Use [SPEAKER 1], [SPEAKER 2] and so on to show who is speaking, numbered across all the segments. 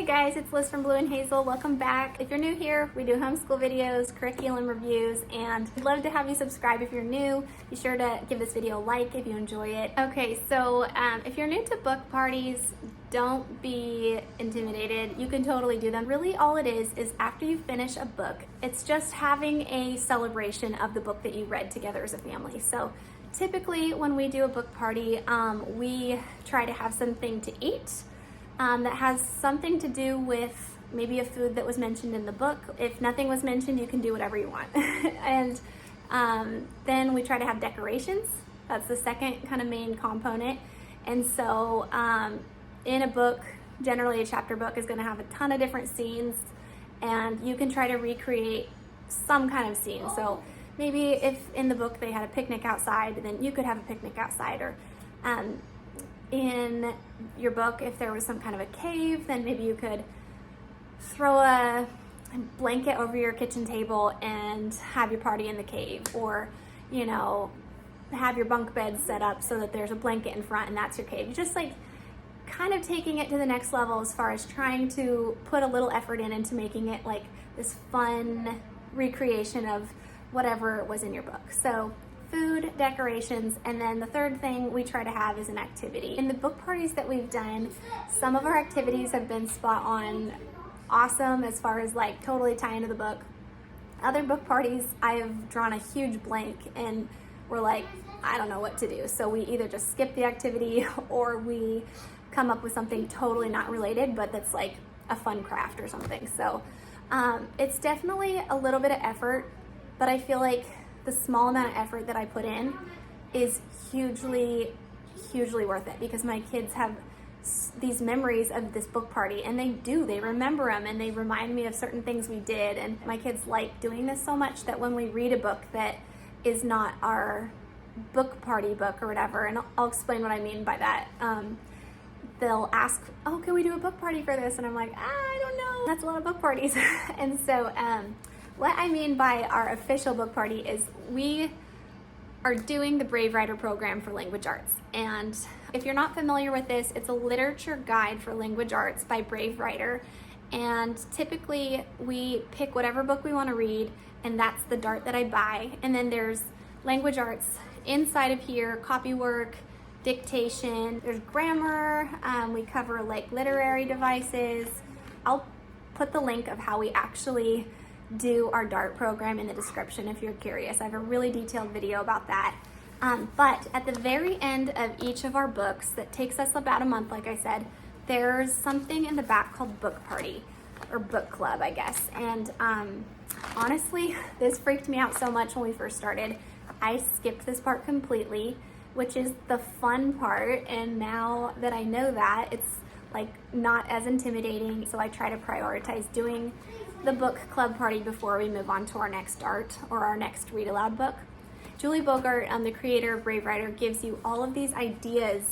[SPEAKER 1] Hey guys, it's Liz from Blue and Hazel. Welcome back. If you're new here, we do homeschool videos, curriculum reviews, and I'd love to have you subscribe if you're new. Be sure to give this video a like if you enjoy it. Okay, so if you're new to book parties, don't be intimidated. You can totally do them. Really all it is after you finish a book, it's just having a celebration of the book that you read together as a family. So typically when we do a book party, we try to have something to eat that has something to do with maybe a food that was mentioned in the book. If nothing was mentioned, you can do whatever you want. And then we try to have decorations. That's the second kind of main component. And so in a book, generally a chapter book is going to have a ton of different scenes, and you can try to recreate some kind of scene. So maybe if in the book they had a picnic outside, then you could have a picnic outside, or in your book, if there was some kind of a cave, then maybe you could throw a blanket over your kitchen table and have your party in the cave, or, you know, have your bunk bed set up so that there's a blanket in front and that's your cave. Just like kind of taking it to the next level as far as trying to put a little effort into making it like this fun recreation of whatever was in your book. So food, decorations, and then the third thing we try to have is an activity. In the book parties that we've done, some of our activities have been spot on awesome as far as like totally tie into the book. Other book parties, I have drawn a huge blank and we're like, I don't know what to do. So we either just skip the activity or we come up with something totally not related, but that's like a fun craft or something. So it's definitely a little bit of effort, but I feel like the small amount of effort that I put in is hugely worth it, because my kids have these memories of this book party, and they remember them, and they remind me of certain things we did. And my kids like doing this so much that when we read a book that is not our book party book or whatever, and I'll explain what I mean by that, they'll ask, oh, can we do a book party for this? And I'm like, I don't know, that's a lot of book parties. And so what I mean by our official book party is we are doing the Brave Writer program for language arts. And if you're not familiar with this, it's a literature guide for language arts by Brave Writer. And typically we pick whatever book we want to read, and that's the dart that I buy. And then there's language arts inside of here, copywork, dictation, there's grammar, we cover like literary devices. I'll put the link of how we actually do our DART program in the description if you're curious. I have a really detailed video about that. But at the very end of each of our books, that takes us about a month, like I said, there's something in the back called book party, or book club, I guess. And honestly, this freaked me out so much when we first started. I skipped this part completely, which is the fun part. And now that I know that, it's like not as intimidating. So I try to prioritize doing the book club party before we move on to our next art or our next read aloud book. Julie Bogart, the creator of Brave Writer, gives you all of these ideas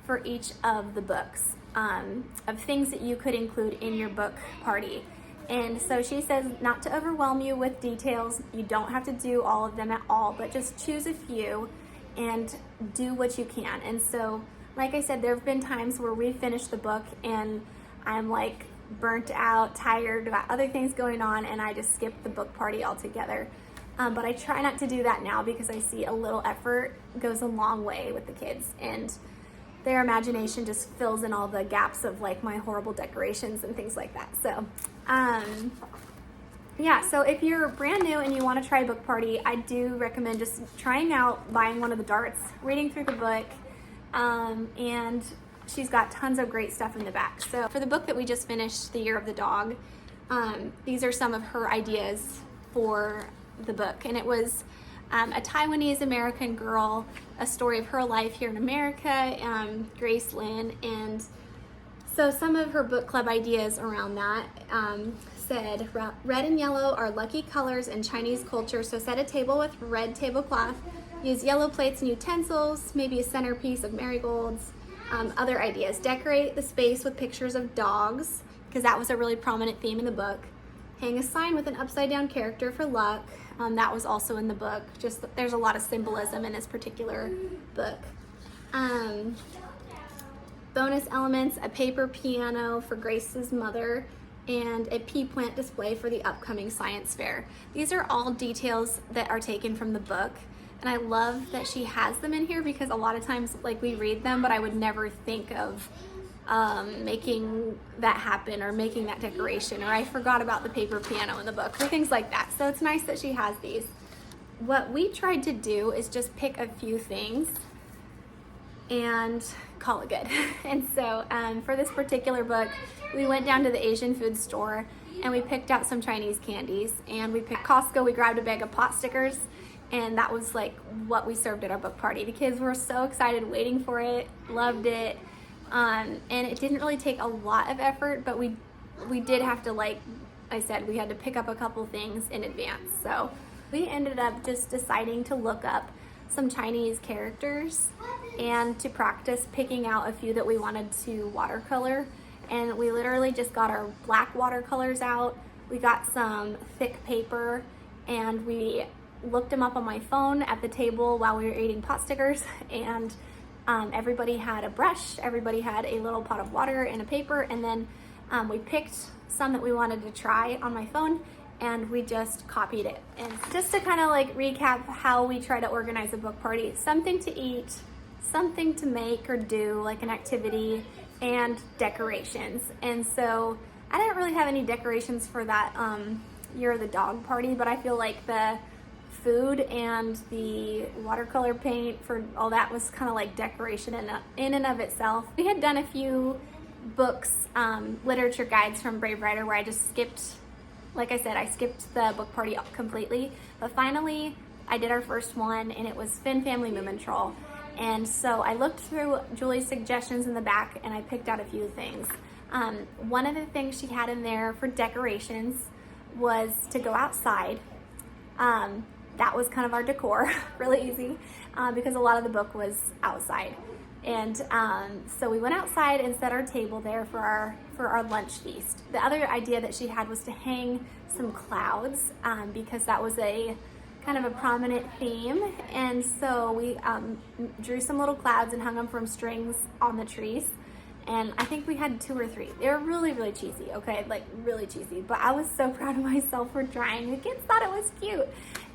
[SPEAKER 1] for each of the books, of things that you could include in your book party. And so she says not to overwhelm you with details. You don't have to do all of them at all, but just choose a few and do what you can. And so, like I said, there have been times where we finish the book and I'm like burnt out, tired, got other things going on, and I just skip the book party altogether. But I try not to do that now, because I see a little effort goes a long way with the kids, and their imagination just fills in all the gaps of like my horrible decorations and things like that. So yeah, so if you're brand new and you want to try a book party, I do recommend just trying out buying one of the darts, reading through the book, and she's got tons of great stuff in the back. So for the book that we just finished, The Year of the Dog, these are some of her ideas for the book. And it was a Taiwanese American girl, a story of her life here in America, Grace Lynn. And so some of her book club ideas around that said, red and yellow are lucky colors in Chinese culture, so set a table with red tablecloth, use yellow plates and utensils, maybe a centerpiece of marigolds. Other ideas, decorate the space with pictures of dogs, because that was a really prominent theme in the book. Hang a sign with an upside down character for luck. That was also in the book. Just there's a lot of symbolism in this particular book. bonus elements, a paper piano for Grace's mother, and a pea plant display for the upcoming science fair. These are all details that are taken from the book, and I love that she has them in here because a lot of times like we read them, but I would never think of making that happen or making that decoration, or I forgot about the paper piano in the book, or things like that. So it's nice that she has these. What we tried to do is just pick a few things and call it good. And so for this particular book, we went down to the Asian food store and we picked out some Chinese candies, and we picked Costco. We grabbed a bag of pot stickers, and that was like what we served at our book party. The kids were so excited, waiting for it, loved it. And it didn't really take a lot of effort, but we did have to, like I said, we had to pick up a couple things in advance. So we ended up just deciding to look up some Chinese characters and to practice picking out a few that we wanted to watercolor. And we literally just got our black watercolors out. We got some thick paper, and we looked them up on my phone at the table while we were eating pot stickers. And everybody had a brush, everybody had a little pot of water and a paper, and then we picked some that we wanted to try on my phone, and we just copied it. And just to kind of like recap how we try to organize a book party: something to eat, something to make or do, like an activity, and decorations. And so I didn't really have any decorations for that Year of the Dog party, but I feel like the food and the watercolor paint for all that was kind of like decoration in and of itself. We had done a few books, literature guides from Brave Writer, where I just skipped, like I said, I skipped the book party completely. But finally, I did our first one, and it was Finn Family Moomintroll. And so I looked through Julie's suggestions in the back, and I picked out a few things. One of the things she had in there for decorations was to go outside. That was kind of our decor, really easy, because a lot of the book was outside. And so we went outside and set our table there for our lunch feast. The other idea that she had was to hang some clouds, because that was a kind of a prominent theme. And so we drew some little clouds and hung them from strings on the trees. And I think we had 2 or 3. They were really, really cheesy, okay? Like really cheesy. But I was so proud of myself for trying. The kids thought it was cute.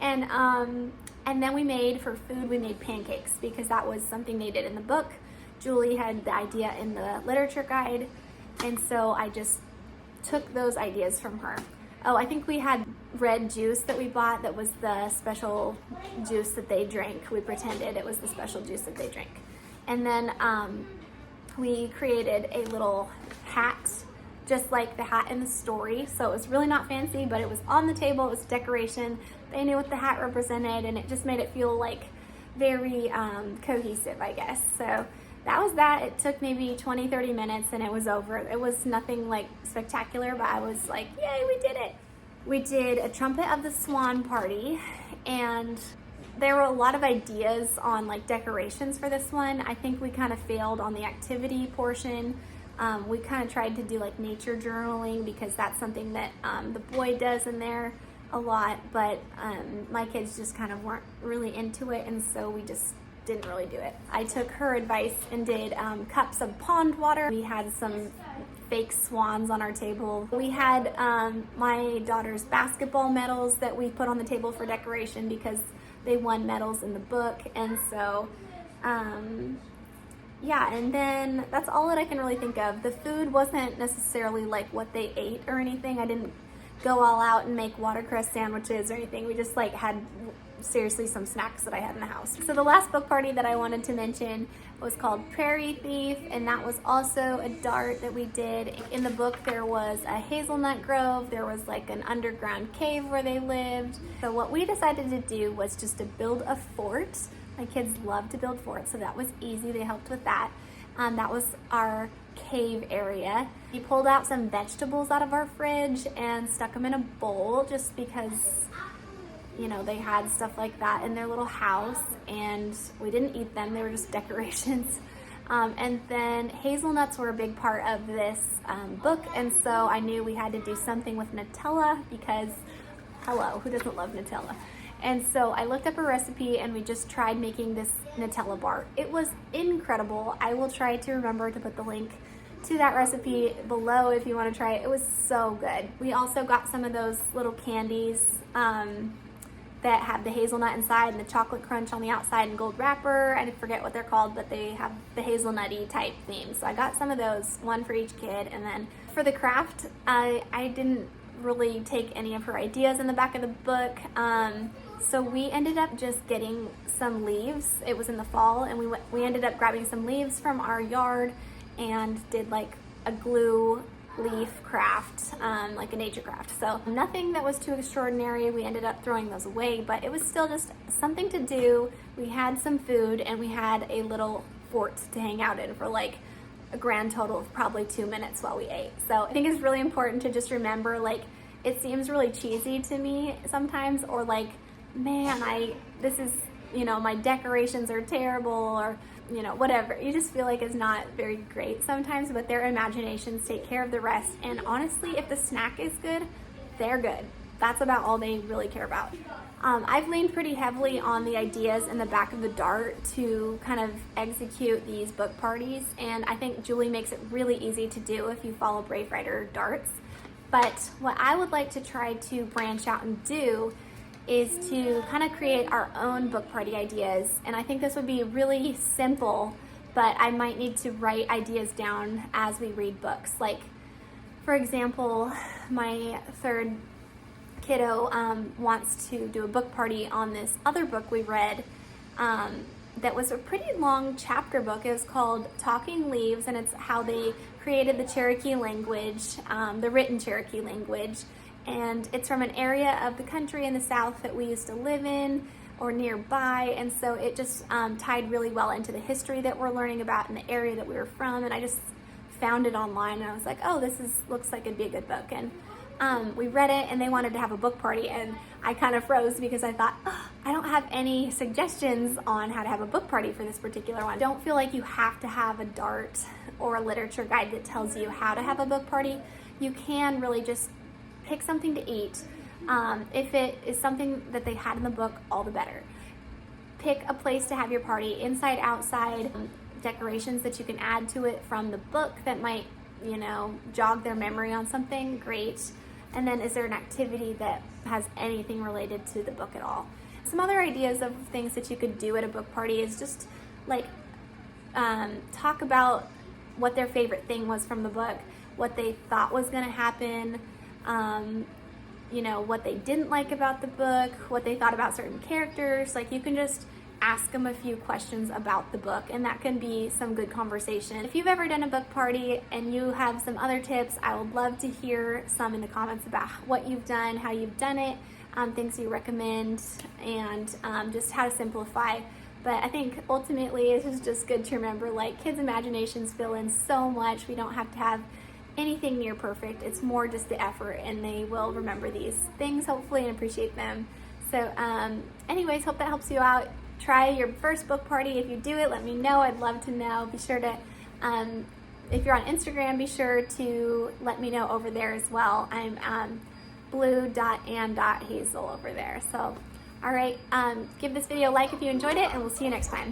[SPEAKER 1] And then we made, for food, we made pancakes, because that was something they did in the book. Julie had the idea in the literature guide. And so I just took those ideas from her. Oh, I think we had red juice that we bought that was the special juice that they drank. We pretended it was the special juice that they drank. And then we created a little hat, just like the hat in the story. So it was really not fancy, but it was on the table, it was decoration. They knew what the hat represented, and it just made it feel like very cohesive, I guess. So that was that. It took maybe 20-30 minutes and it was over. It was nothing like spectacular, but I was like, yay, we did it. We did a Trumpet of the Swan party, and there were a lot of ideas on like decorations for this one. I think we kind of failed on the activity portion. We kind of tried to do like nature journaling, because that's something that the boy does in there a lot, but my kids just kind of weren't really into it, and so we just didn't really do it. I took her advice and did cups of pond water. We had some fake swans on our table. We had my daughter's basketball medals that we put on the table for decoration, because they won medals in the book. And so yeah, and then that's all that I can really think of. The food wasn't necessarily like what they ate or anything. I didn't go all out and make watercress sandwiches or anything. We just like had seriously some snacks that I had in the house. So the last book party that I wanted to mention was called Prairie Thief, and that was also a dart that we did. In the book there was a hazelnut grove, there was like an underground cave where they lived. So what we decided to do was just to build a fort. My kids love to build forts, so that was easy. They helped with that. That was our cave area. We pulled out some vegetables out of our fridge and stuck them in a bowl, just because, you know, they had stuff like that in their little house, and we didn't eat them. They were just decorations. And then hazelnuts were a big part of this book, and so I knew we had to do something with Nutella, because hello, who doesn't love Nutella? And so I looked up a recipe and we just tried making this Nutella bar. It was incredible. I will try to remember to put the link to that recipe below if you want to try it. It was so good. We also got some of those little candies that have the hazelnut inside and the chocolate crunch on the outside and gold wrapper. I forget what they're called, but they have the hazelnutty type theme. So I got some of those, one for each kid. And then for the craft, I didn't really take any of her ideas in the back of the book. So we ended up just getting some leaves. It was in the fall, and we ended up grabbing some leaves from our yard and did like a glue leaf craft, like a nature craft. So nothing that was too extraordinary. We ended up throwing those away, but it was still just something to do. We had some food and we had a little fort to hang out in for like a grand total of probably 2 minutes while we ate. So I think it's really important to just remember, like, it seems really cheesy to me sometimes, or like, man, this is, you know, my decorations are terrible, or, you know, whatever. You just feel like it's not very great sometimes, but their imaginations take care of the rest. And honestly, if the snack is good, they're good. That's about all they really care about. I've leaned pretty heavily on the ideas in the back of the dart to kind of execute these book parties, and I think Julie makes it really easy to do if you follow Brave Writer darts. But what I would like to try to branch out and do is to kind of create our own book party ideas. And I think this would be really simple, but I might need to write ideas down as we read books. Like, for example, my third kiddo wants to do a book party on this other book we read that was a pretty long chapter book. It was called Talking Leaves, and it's how they created the Cherokee language, the written Cherokee language. And it's from an area of the country in the South that we used to live in or nearby. And so it just tied really well into the history that we're learning about in the area that we were from. And I just found it online and I was like, oh, looks like it'd be a good book. And we read it and they wanted to have a book party, and I kind of froze because I thought, oh, I don't have any suggestions on how to have a book party for this particular one. Don't feel like you have to have a dart or a literature guide that tells you how to have a book party. You can really just pick something to eat. If it is something that they had in the book, all the better. Pick a place to have your party, inside, outside, decorations that you can add to it from the book that might, you know, jog their memory on something, great. And then is there an activity that has anything related to the book at all? Some other ideas of things that you could do at a book party is just like talk about what their favorite thing was from the book, what they thought was going to happen, you know, what they didn't like about the book, what they thought about certain characters. Like, you can just ask them a few questions about the book, and that can be some good conversation. If you've ever done a book party and you have some other tips, I would love to hear some in the comments about what you've done, how you've done it, things you recommend, and just how to simplify. But I think ultimately it's just good to remember, like, kids' imaginations fill in so much. We don't have to have anything near perfect. It's more just the effort, and they will remember these things hopefully and appreciate them. So anyways, hope that helps you out. Try your first book party. If you do it, let me know. I'd love to know. Be sure to, if you're on Instagram, be sure to let me know over there as well. I'm blue.and.hazel over there. So, all right, give this video a like if you enjoyed it, and we'll see you next time.